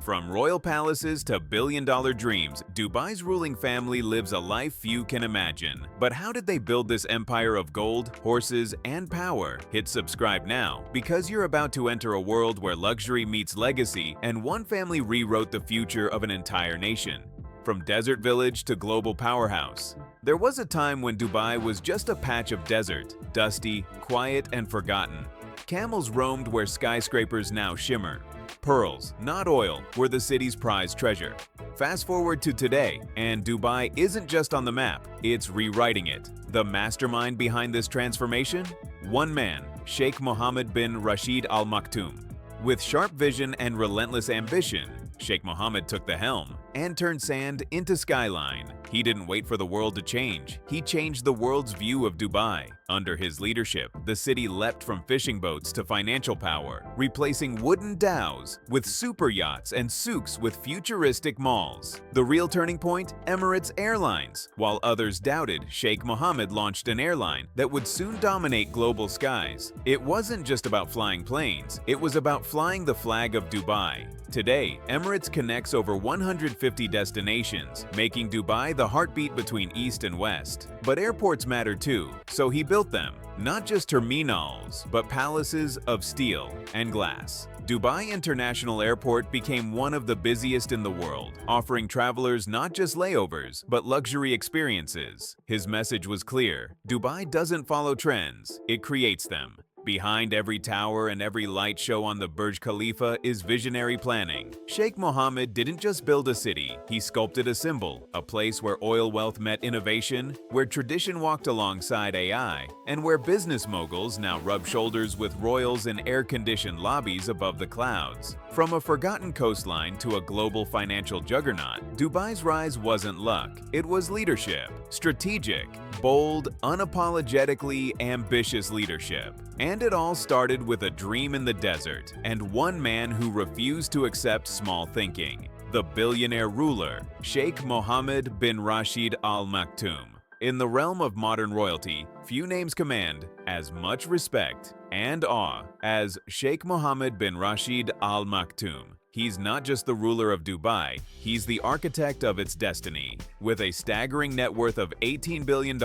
From royal palaces to billion-dollar dreams, Dubai's ruling family lives a life few can imagine. But how did they build this empire of gold, horses, and power? Hit subscribe now, because you're about to enter a world where luxury meets legacy and one family rewrote the future of an entire nation. From desert village to global powerhouse. There was a time when Dubai was just a patch of desert, dusty, quiet, and forgotten. Camels roamed where skyscrapers now shimmer. Pearls, not oil, were the city's prized treasure. Fast forward to today, and Dubai isn't just on the map, it's rewriting it. The mastermind behind this transformation? One man, Sheikh Mohammed bin Rashid Al Maktoum. With sharp vision and relentless ambition, Sheikh Mohammed took the helm and turned sand into skyline. He didn't wait for the world to change. He changed the world's view of Dubai. Under his leadership, the city leapt from fishing boats to financial power, replacing wooden dhows with super yachts and souks with futuristic malls. The real turning point? Emirates Airlines. While others doubted, Sheikh Mohammed launched an airline that would soon dominate global skies. It wasn't just about flying planes, it was about flying the flag of Dubai. Today, Emirates connects over 150 destinations, making Dubai the heartbeat between East and West. But airports matter too, so he built them. Not just terminals, but palaces of steel and glass. Dubai International Airport became one of the busiest in the world, offering travelers not just layovers, but luxury experiences. His message was clear: Dubai doesn't follow trends, it creates them. Behind every tower and every light show on the Burj Khalifa is visionary planning. Sheikh Mohammed didn't just build a city, he sculpted a symbol, a place where oil wealth met innovation, where tradition walked alongside AI, and where business moguls now rub shoulders with royals in air-conditioned lobbies above the clouds. From a forgotten coastline to a global financial juggernaut, Dubai's rise wasn't luck, it was leadership. Strategic, bold, unapologetically ambitious leadership. And it all started with a dream in the desert and one man who refused to accept small thinking: the billionaire ruler, Sheikh Mohammed bin Rashid Al Maktoum. In the realm of modern royalty, few names command as much respect and awe as Sheikh Mohammed bin Rashid Al Maktoum. He's not just the ruler of Dubai, he's the architect of its destiny. With a staggering net worth of $18 billion,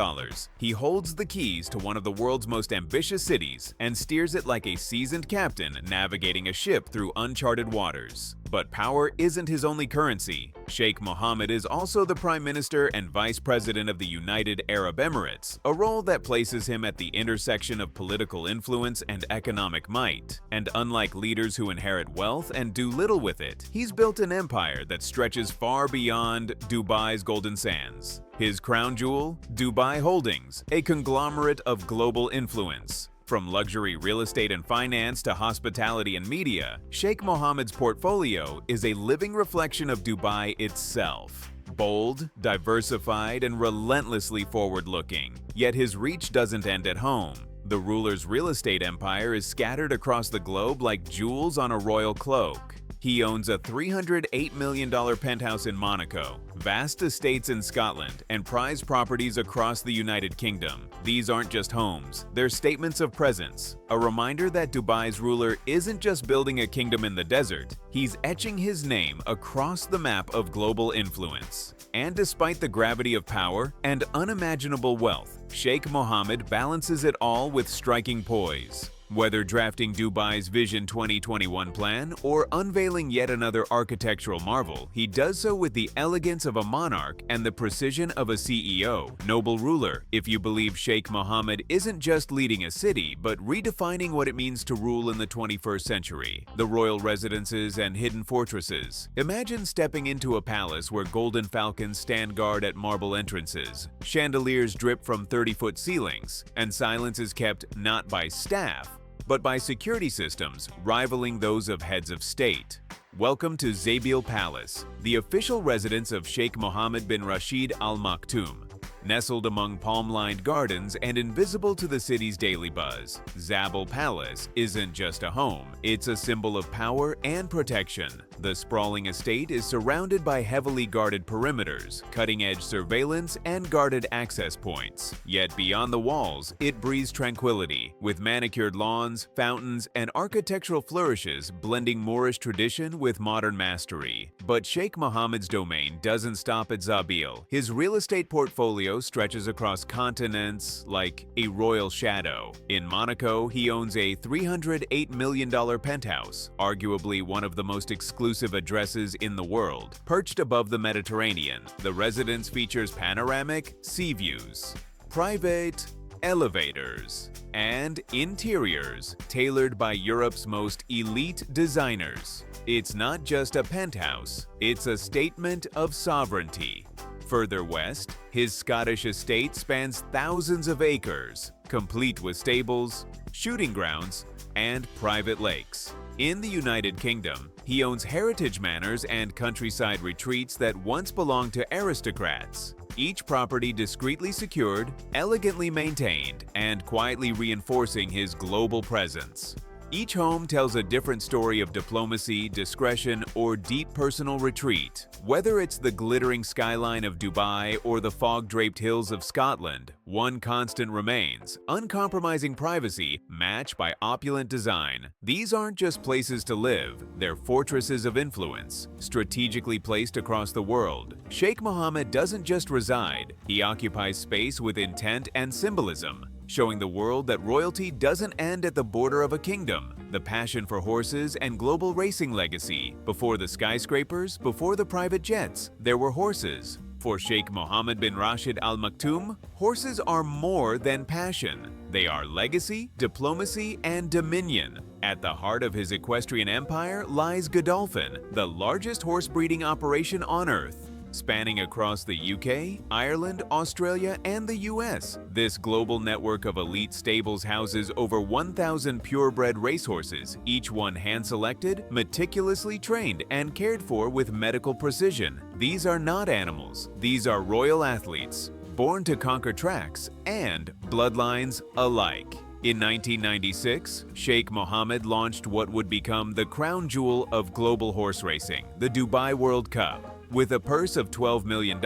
he holds the keys to one of the world's most ambitious cities and steers it like a seasoned captain navigating a ship through uncharted waters. But power isn't his only currency. Sheikh Mohammed is also the Prime Minister and Vice President of the United Arab Emirates, a role that places him at the intersection of political influence and economic might. And unlike leaders who inherit wealth and do little with it, he's built an empire that stretches far beyond Dubai's golden sands. His crown jewel? Dubai Holdings, a conglomerate of global influence. From luxury real estate and finance to hospitality and media, Sheikh Mohammed's portfolio is a living reflection of Dubai itself. Bold, diversified, and relentlessly forward-looking. Yet his reach doesn't end at home. The ruler's real estate empire is scattered across the globe like jewels on a royal cloak. He owns a $308 million penthouse in Monaco, vast estates in Scotland, and prized properties across the United Kingdom. These aren't just homes, they're statements of presence, a reminder that Dubai's ruler isn't just building a kingdom in the desert, he's etching his name across the map of global influence. And despite the gravity of power and unimaginable wealth, Sheikh Mohammed balances it all with striking poise. Whether drafting Dubai's Vision 2021 plan or unveiling yet another architectural marvel, he does so with the elegance of a monarch and the precision of a CEO. Noble ruler, if you believe Sheikh Mohammed isn't just leading a city, but redefining what it means to rule in the 21st century. The royal residences and hidden fortresses. Imagine stepping into a palace where golden falcons stand guard at marble entrances, chandeliers drip from 30-foot ceilings, and silence is kept not by staff, but by security systems rivaling those of heads of state. Welcome to Zabil Palace, the official residence of Sheikh Mohammed bin Rashid Al Maktoum. Nestled among palm-lined gardens and invisible to the city's daily buzz, Zabel Palace isn't just a home, it's a symbol of power and protection. The sprawling estate is surrounded by heavily guarded perimeters, cutting-edge surveillance, and guarded access points. Yet beyond the walls, it breathes tranquility, with manicured lawns, fountains, and architectural flourishes blending Moorish tradition with modern mastery. But Sheikh Mohammed's domain doesn't stop at Zabeel. His real estate portfolio stretches across continents like a royal shadow. In Monaco, he owns a $308 million penthouse, arguably one of the most exclusive addresses in the world. Perched above the Mediterranean, the residence features panoramic sea views, private elevators, and interiors tailored by Europe's most elite designers. It's not just a penthouse, it's a statement of sovereignty. Further west, his Scottish estate spans thousands of acres, complete with stables, shooting grounds, and private lakes. In the United Kingdom, he owns heritage manors and countryside retreats that once belonged to aristocrats. Each property discreetly secured, elegantly maintained, and quietly reinforcing his global presence. Each home tells a different story of diplomacy, discretion, or deep personal retreat. Whether it's the glittering skyline of Dubai or the fog-draped hills of Scotland, one constant remains: uncompromising privacy matched by opulent design. These aren't just places to live, they're fortresses of influence, strategically placed across the world. Sheikh Mohammed doesn't just reside, he occupies space with intent and symbolism, showing the world that royalty doesn't end at the border of a kingdom. The passion for horses and global racing legacy. Before the skyscrapers, before the private jets, there were horses. For Sheikh Mohammed bin Rashid Al Maktoum, horses are more than passion. They are legacy, diplomacy, and dominion. At the heart of his equestrian empire lies Godolphin, the largest horse breeding operation on Earth. Spanning across the UK, Ireland, Australia, and the US, this global network of elite stables houses over 1,000 purebred racehorses, each one hand-selected, meticulously trained, and cared for with medical precision. These are not animals, these are royal athletes, born to conquer tracks and bloodlines alike. In 1996, Sheikh Mohammed launched what would become the crown jewel of global horse racing, the Dubai World Cup. With a purse of $12 million,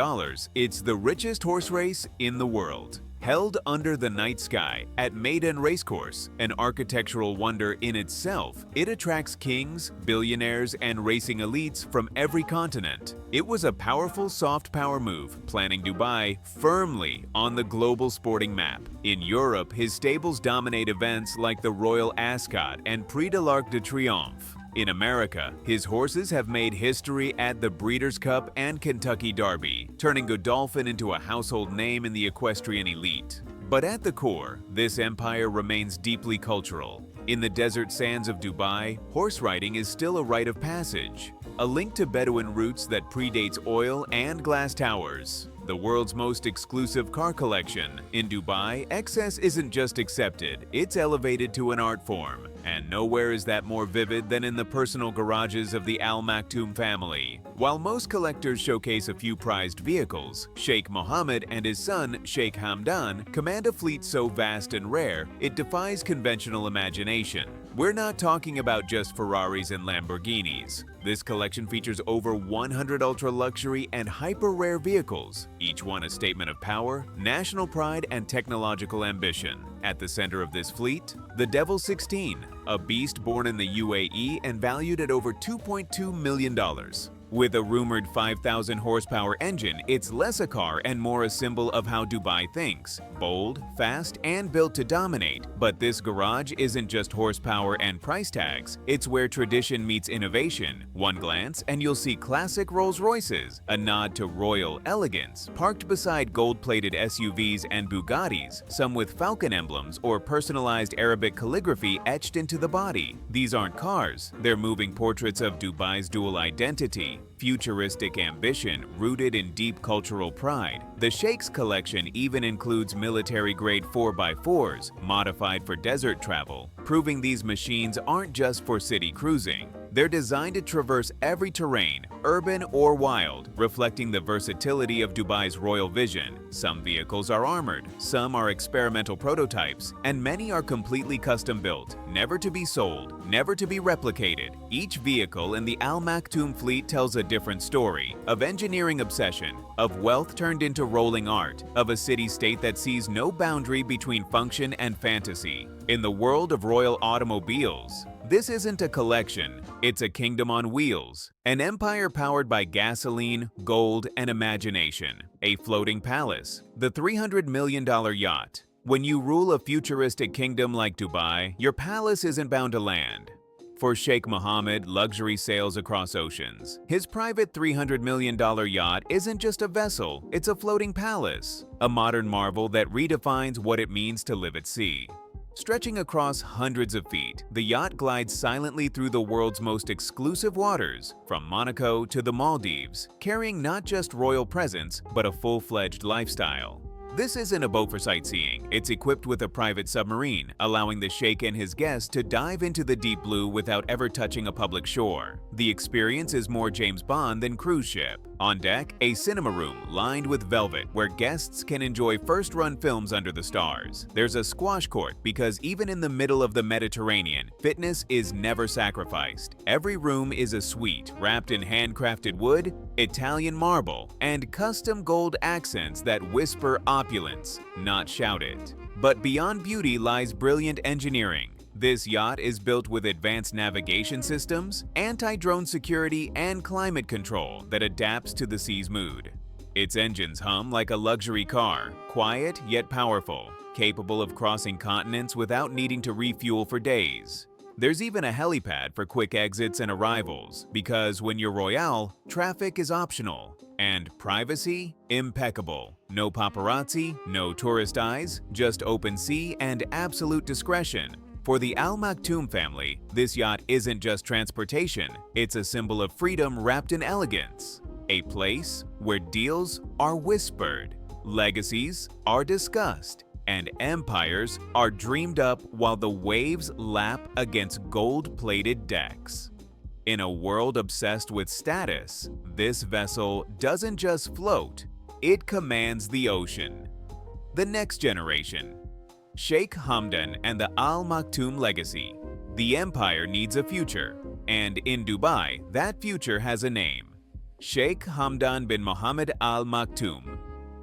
it's the richest horse race in the world. Held under the night sky at Maidan Racecourse, an architectural wonder in itself, it attracts kings, billionaires, and racing elites from every continent. It was a powerful soft power move, planting Dubai firmly on the global sporting map. In Europe, his stables dominate events like the Royal Ascot and Prix de l'Arc de Triomphe. In America, his horses have made history at the Breeders' Cup and Kentucky Derby, turning Godolphin into a household name in the equestrian elite. But at the core, this empire remains deeply cultural. In the desert sands of Dubai, horse riding is still a rite of passage, a link to Bedouin roots that predates oil and glass towers. The world's most exclusive car collection. In Dubai, excess isn't just accepted, it's elevated to an art form. And nowhere is that more vivid than in the personal garages of the Al Maktoum family. While most collectors showcase a few prized vehicles, Sheikh Mohammed and his son, Sheikh Hamdan, command a fleet so vast and rare, it defies conventional imagination. We're not talking about just Ferraris and Lamborghinis. This collection features over 100 ultra-luxury and hyper-rare vehicles, each one a statement of power, national pride, and technological ambition. At the center of this fleet, the Devil 16, a beast born in the UAE and valued at over $2.2 million. With a rumored 5,000 horsepower engine, it's less a car and more a symbol of how Dubai thinks. Bold, fast, and built to dominate. But this garage isn't just horsepower and price tags, it's where tradition meets innovation. One glance and you'll see classic Rolls-Royces, a nod to royal elegance, parked beside gold-plated SUVs and Bugattis, some with falcon emblems or personalized Arabic calligraphy etched into the body. These aren't cars, they're moving portraits of Dubai's dual identity. Futuristic ambition rooted in deep cultural pride. The Sheikh's collection even includes military-grade 4x4s, modified for desert travel, proving these machines aren't just for city cruising. They're designed to traverse every terrain, urban or wild, reflecting the versatility of Dubai's royal vision. Some vehicles are armored, some are experimental prototypes, and many are completely custom-built, never to be sold, never to be replicated. Each vehicle in the Al Maktoum fleet tells a different story of engineering obsession, of wealth turned into rolling art, of a city-state that sees no boundary between function and fantasy. In the world of royal automobiles, this isn't a collection, it's a kingdom on wheels, an empire powered by gasoline, gold, and imagination, a floating palace, the $300 million yacht. When you rule a futuristic kingdom like Dubai, your palace isn't bound to land. For Sheikh Mohammed, luxury sails across oceans. His private $300 million yacht isn't just a vessel, it's a floating palace, a modern marvel that redefines what it means to live at sea. Stretching across hundreds of feet, the yacht glides silently through the world's most exclusive waters, from Monaco to the Maldives, carrying not just royal presence, but a full-fledged lifestyle. This isn't a boat for sightseeing, it's equipped with a private submarine, allowing the Sheikh and his guests to dive into the deep blue without ever touching a public shore. The experience is more James Bond than cruise ship. On deck, a cinema room lined with velvet where guests can enjoy first-run films under the stars. There's a squash court because even in the middle of the Mediterranean, fitness is never sacrificed. Every room is a suite wrapped in handcrafted wood, Italian marble, and custom gold accents that whisper opulence, not shout it. But beyond beauty lies brilliant engineering. This yacht is built with advanced navigation systems, anti-drone security, and climate control that adapts to the sea's mood. Its engines hum like a luxury car, quiet yet powerful, capable of crossing continents without needing to refuel for days. There's even a helipad for quick exits and arrivals, because when you're royal, traffic is optional. And privacy? Impeccable. No paparazzi, no tourist eyes, just open sea and absolute discretion. For the Al Maktoum family, this yacht isn't just transportation, it's a symbol of freedom wrapped in elegance. A place where deals are whispered, legacies are discussed, and empires are dreamed up while the waves lap against gold-plated decks. In a world obsessed with status, this vessel doesn't just float, it commands the ocean. The next generation. Sheikh Hamdan and the Al Maktoum legacy. The empire needs a future, and in Dubai, that future has a name. Sheikh Hamdan bin Mohammed Al Maktoum.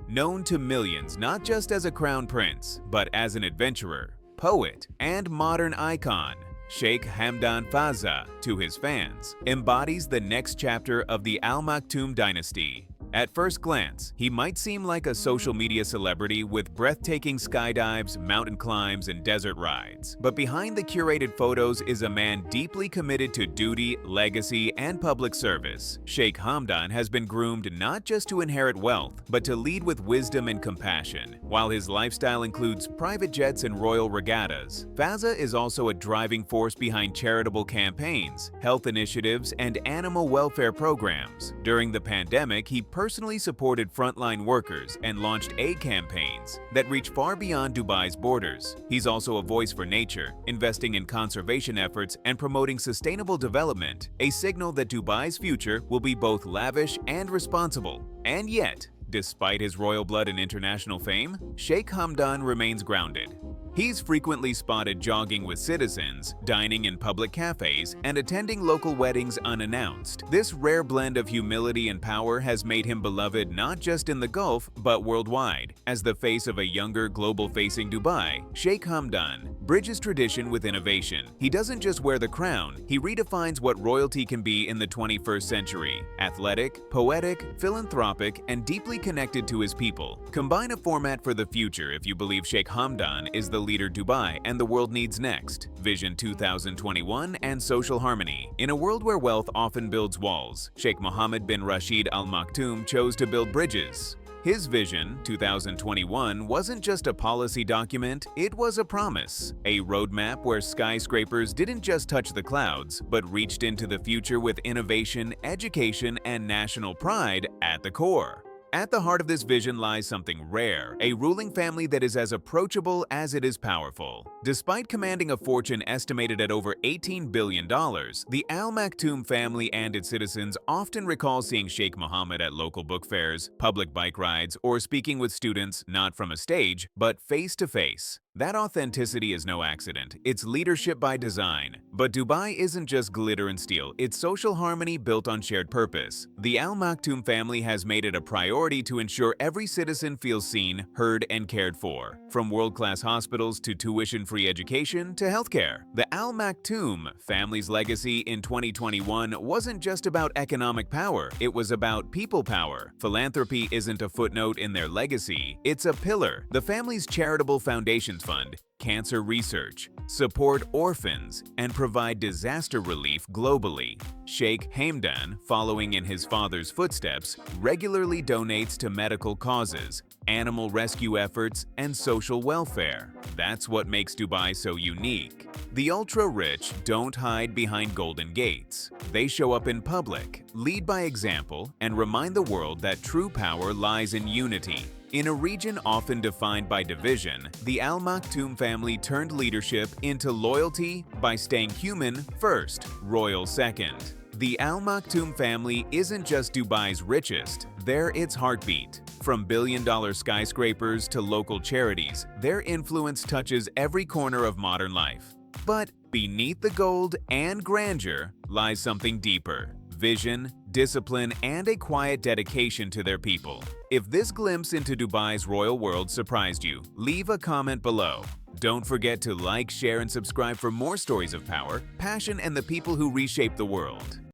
Known to millions not just as a crown prince, but as an adventurer, poet, and modern icon, Sheikh Hamdan Fazza, to his fans, embodies the next chapter of the Al Maktoum dynasty. At first glance, he might seem like a social media celebrity with breathtaking skydives, mountain climbs, and desert rides. But behind the curated photos is a man deeply committed to duty, legacy, and public service. Sheikh Hamdan has been groomed not just to inherit wealth, but to lead with wisdom and compassion. While his lifestyle includes private jets and royal regattas, Fazza is also a driving force behind charitable campaigns, health initiatives, and animal welfare programs. During the pandemic, he personally supported frontline workers and launched aid campaigns that reach far beyond Dubai's borders. He's also a voice for nature, investing in conservation efforts and promoting sustainable development, a signal that Dubai's future will be both lavish and responsible. And yet, despite his royal blood and international fame, Sheikh Hamdan remains grounded. He's frequently spotted jogging with citizens, dining in public cafes, and attending local weddings unannounced. This rare blend of humility and power has made him beloved not just in the Gulf, but worldwide. As the face of a younger, global-facing Dubai, Sheikh Hamdan bridges tradition with innovation. He doesn't just wear the crown, he redefines what royalty can be in the 21st century. Athletic, poetic, philanthropic, and deeply connected to his people. Combine a format for the future if you believe Sheikh Hamdan is the leader Dubai and the world needs next. Vision 2021 and social harmony. In a world where wealth often builds walls, Sheikh Mohammed bin Rashid Al Maktoum chose to build bridges. His Vision 2021 wasn't just a policy document, it was a promise. A roadmap where skyscrapers didn't just touch the clouds, but reached into the future with innovation, education, and national pride at the core. At the heart of this vision lies something rare, a ruling family that is as approachable as it is powerful. Despite commanding a fortune estimated at over $18 billion, the Al Maktoum family and its citizens often recall seeing Sheikh Mohammed at local book fairs, public bike rides, or speaking with students not from a stage, but face to face. That authenticity is no accident. It's leadership by design. But Dubai isn't just glitter and steel, it's social harmony built on shared purpose. The Al Maktoum family has made it a priority to ensure every citizen feels seen, heard, and cared for. From world-class hospitals to tuition-free education to healthcare. The Al Maktoum family's legacy in 2021 wasn't just about economic power, it was about people power. Philanthropy isn't a footnote in their legacy, it's a pillar. The family's charitable foundations fund cancer research, support orphans, and provide disaster relief globally. Sheikh Hamdan, following in his father's footsteps, regularly donates to medical causes, animal rescue efforts, and social welfare. That's what makes Dubai so unique. The ultra-rich don't hide behind golden gates. They show up in public, lead by example, and remind the world that true power lies in unity. In a region often defined by division, the Al Maktoum family turned leadership into loyalty by staying human first, royal second. The Al Maktoum family isn't just Dubai's richest, they're its heartbeat. From billion-dollar skyscrapers to local charities, their influence touches every corner of modern life. But beneath the gold and grandeur lies something deeper: vision, discipline, and a quiet dedication to their people. If this glimpse into Dubai's royal world surprised you, leave a comment below. Don't forget to like, share, and subscribe for more stories of power, passion, and the people who reshape the world.